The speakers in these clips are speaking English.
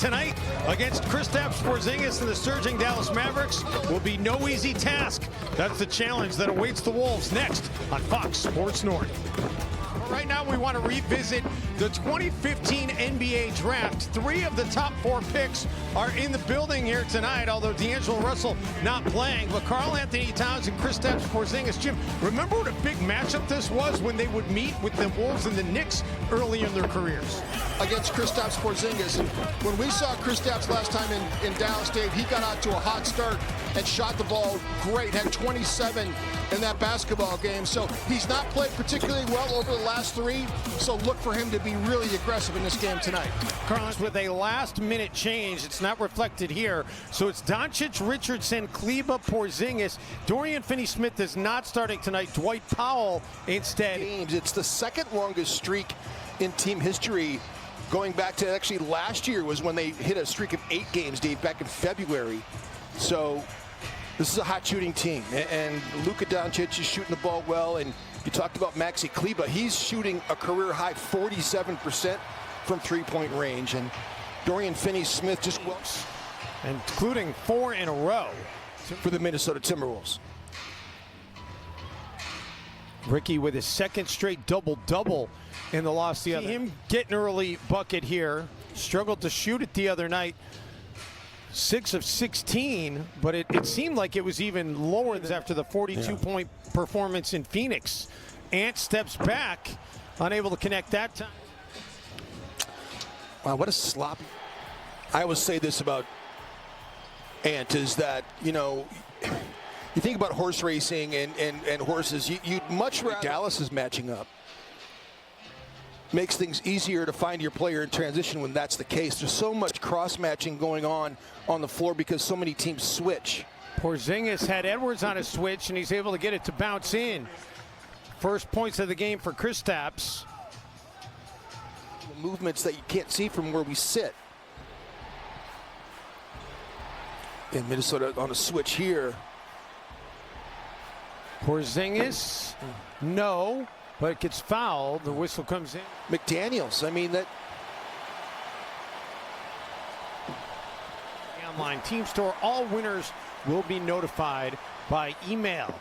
tonight against Kristaps Porzingis and the surging Dallas Mavericks will be no easy task. That's the challenge that awaits the Wolves next on Fox Sports North. Right now, we want to revisit the 2015 NBA draft. 3 of the top 4 picks are in the building here tonight, although D'Angelo Russell not playing. But Karl Anthony Towns and Kristaps Porzingis. Jim, remember what a big matchup this was when they would meet with the Wolves and the Knicks early in their careers? Against Kristaps Porzingis. When we saw Kristaps last time in Dallas, Dave, he got out to a hot start and shot the ball great, had 27 in that basketball game. So he's not played particularly well over the last 3, so look for him to be really aggressive in this game tonight. Carlos, with a last-minute change, it's not reflected here. So it's Doncic, Richardson, Kleber, Porzingis. Dorian Finney-Smith is not starting tonight. Dwight Powell instead. It's the second longest streak in team history. Going back to actually last year was when they hit a streak of 8 games, Dave, back in February. So this is a hot shooting team, and Luka Doncic is shooting the ball well. And you talked about Maxi Kleber. He's shooting a career-high 47% from three-point range. And Dorian Finney-Smith just works. Including 4 in a row. For the Minnesota Timberwolves. Ricky with his second straight double-double in the loss the other. Him get an early bucket here. Struggled to shoot it the other night. 6 of 16, but it seemed like it was even lower after the 42-point performance in Phoenix. Ant steps back, unable to connect that time. Wow, what a slop. I always say this about Ant is that, you know, you think about horse racing and horses, you'd much rather Dallas is matching up. Makes things easier to find your player in transition when that's the case. There's so much cross-matching going on the floor because so many teams switch. Porzingis had Edwards on a switch, and he's able to get it to bounce in. First points of the game for Kristaps. Movements that you can't see from where we sit. And Minnesota on a switch here. Porzingis, no. But it gets fouled. The whistle comes in. McDaniels, I mean that. Online team store. All winners will be notified by email.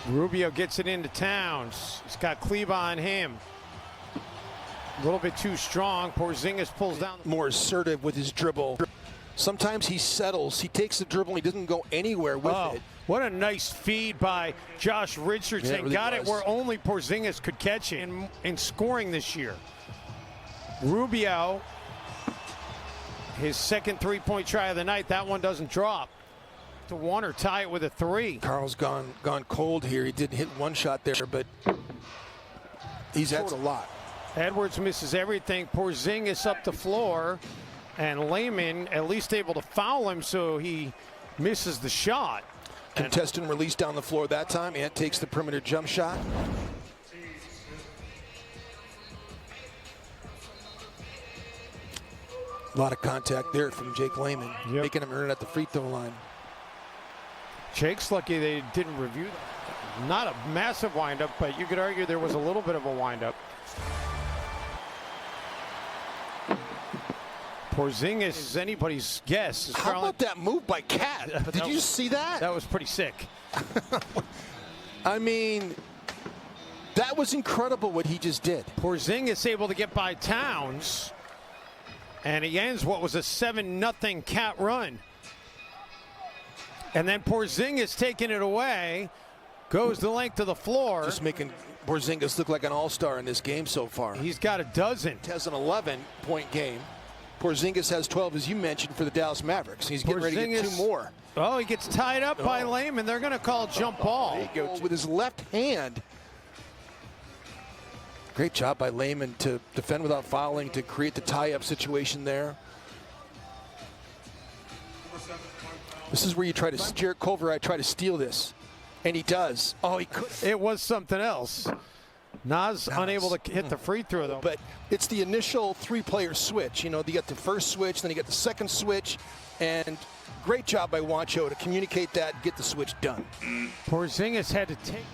Rubio gets it into Towns. He's got Kleber on him. A little bit too strong. Porzingis pulls down. More assertive with his dribble. Sometimes he settles. He takes the dribble. He doesn't go anywhere with it. What a nice feed by Josh Richardson. Yeah, it really got was. it where only Porzingis could catch it in scoring this year. Rubio, his second three-point try of the night. That one doesn't drop. To 1 or tie it with a 3. Carl's gone cold here. He didn't hit one shot there, but he's had a lot. Edwards misses everything. Porzingis up the floor. And Layman at least able to foul him, so he misses the shot. Contestant release down the floor that time. Ant takes the perimeter jump shot. A lot of contact there from Jake Layman, making him earn it at the free throw line. Jake's lucky they didn't review that. Not a massive windup, but you could argue there was a little bit of a windup. Porzingis is anybody's guess. How about that move by Cat? Did you see that? That was pretty sick. I mean, that was incredible what he just did. Porzingis able to get by Towns. And he ends what was a 7-0 Cat run. And then Porzingis taking it away. Goes the length of the floor. Just making Porzingis look like an all-star in this game so far. He's got a dozen. He has an 11-point game. Porzingis has 12, as you mentioned, for the Dallas Mavericks. He's getting ready to get 2 more. Oh, he gets tied up by Layman. They're going to call jump ball. There you go. With his left hand. Great job by Layman to defend without fouling, to create the tie-up situation there. This is where you try to, Jarrett Culver, I try to steal this. And he does. Oh, he could. It was something else. Nas unable to hit the free throw, though. But it's the initial 3-player switch. You know, you get the first switch, then you get the second switch, and great job by Juancho to communicate that and get the switch done. Porzingis had to take.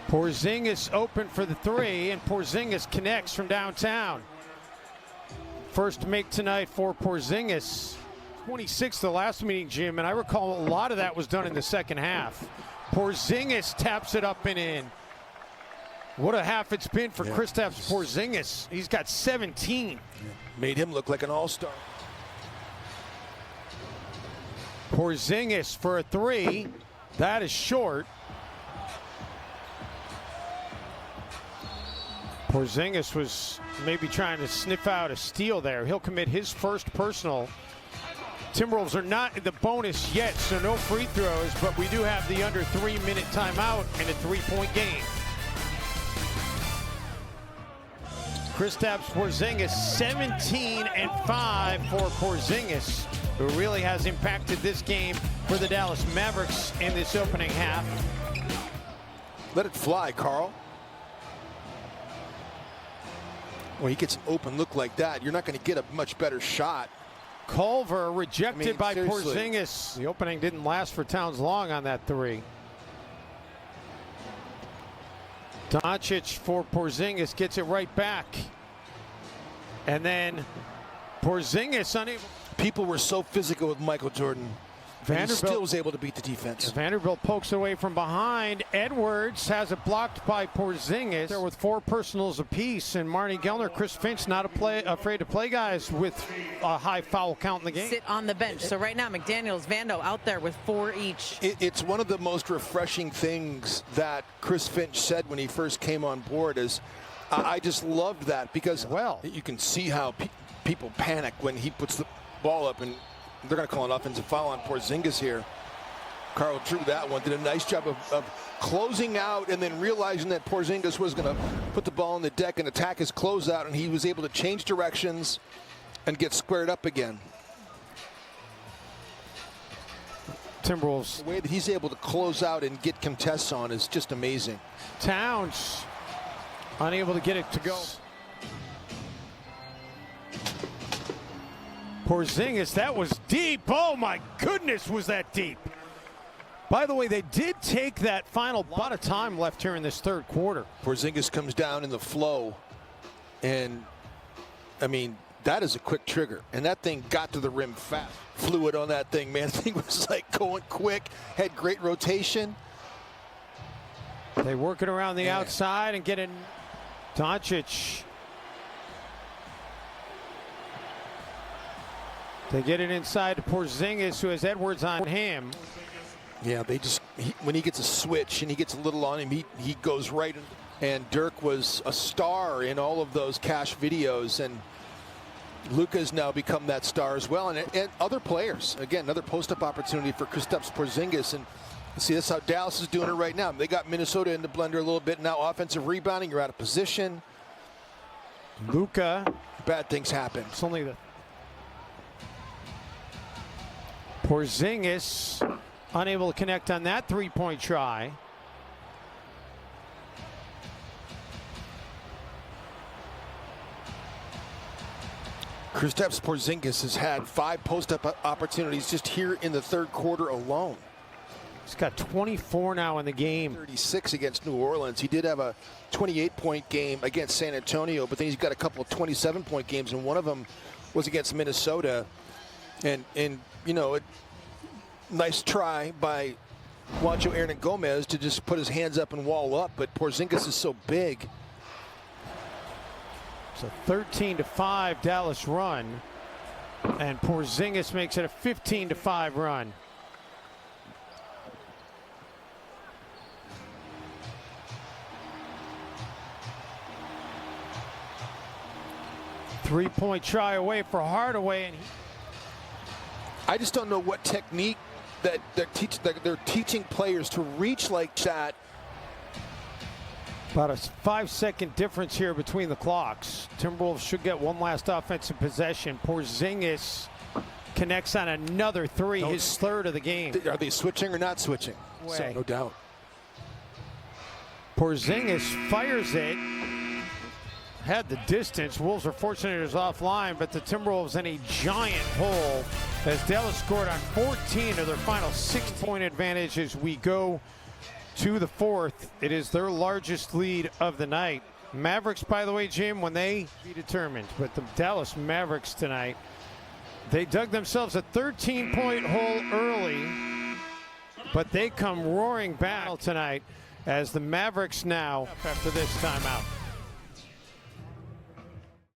Porzingis open for the three, and Porzingis connects from downtown. First make tonight for Porzingis. 26 the last meeting, Jim, and I recall a lot of that was done in the second half. Porzingis taps it up and in. What a half it's been for Kristaps Porzingis. He's got 17. Made him look like an all-star. Porzingis for a three. That is short. Porzingis was maybe trying to sniff out a steal there. He'll commit his first personal. Timberwolves are not in the bonus yet, so no free throws, but we do have the under 3-minute timeout in a 3-point game. Kristaps Porzingis, 17 and 5 for Porzingis, who really has impacted this game for the Dallas Mavericks in this opening half. Let it fly, Carl. When he gets an open look like that, you're not going to get a much better shot. Culver rejected by seriously. Porzingis. The opening didn't last for Towns long on that three. Doncic for Porzingis gets it right back. And then Porzingis unable. People were so physical with Michael Jordan. And he still was able to beat the defense. Vanderbilt pokes away from behind. Edwards has it blocked by Porzingis. There with 4 personals apiece, and Marnie Gellner, Chris Finch not afraid to play guys with a high foul count in the game. Sit on the bench. So right now, McDaniels, Vando out there with 4 each. It's one of the most refreshing things that Chris Finch said when he first came on board. Is I just loved that because you can see how people panic when he puts the ball up, and they're going to call an offensive foul on Porzingis here. Carl drew that one, did a nice job of closing out and then realizing that Porzingis was going to put the ball on the deck and attack his closeout, and he was able to change directions and get squared up again. Timberwolves. The way that he's able to close out and get contests on is just amazing. Towns unable to get it to go. Porzingis, that was deep. Oh my goodness, was that deep. By the way, they did take that final lot of time left here in this third quarter. Porzingis comes down in the flow, and I mean, that is a quick trigger, and that thing got to the rim fast. Fluid on that thing, man. The thing was like going quick, had great rotation. They work it around the outside and get in. Doncic. They get it inside to Porzingis, who has Edwards on him. Yeah, when he gets a switch and he gets a little on him, he goes right in. And Dirk was a star in all of those cash videos, and Luka's now become that star as well, and other players. Again, another post-up opportunity for Kristaps Porzingis, and see, that's how Dallas is doing it right now. They got Minnesota in the blender a little bit now. Offensive rebounding, you're out of position. Luka. Bad things happen. It's only the Porzingis unable to connect on that three-point try. Kristaps Porzingis has had 5 post-up opportunities just here in the third quarter alone. He's got 24 now in the game. 36 against New Orleans. He did have a 28-point game against San Antonio, but then he's got a couple of 27-point games, and one of them was against Minnesota. And you know, nice try by Juancho Hernan-Gomez to just put his hands up and wall up, but Porzingis is so big. It's a 13-5 Dallas run, and Porzingis makes it a 15-5 run. Three-point try away for Hardaway, and I just don't know what technique that they're teaching players to reach like that. About a 5-second difference here between the clocks. Timberwolves should get one last offensive possession. Porzingis connects on another three, his third of the game. Are they switching or not switching? So, no doubt. Porzingis fires it. Had the distance. Wolves are fortunate it was offline, but the Timberwolves in a giant hole as Dallas scored on 14 of their final 6-point advantage as we go to the fourth. It is their largest lead of the night. Mavericks, by the way, Jim, when they be determined, but the Dallas Mavericks tonight, they dug themselves a 13-point hole early, but they come roaring back tonight as the Mavericks now after this timeout.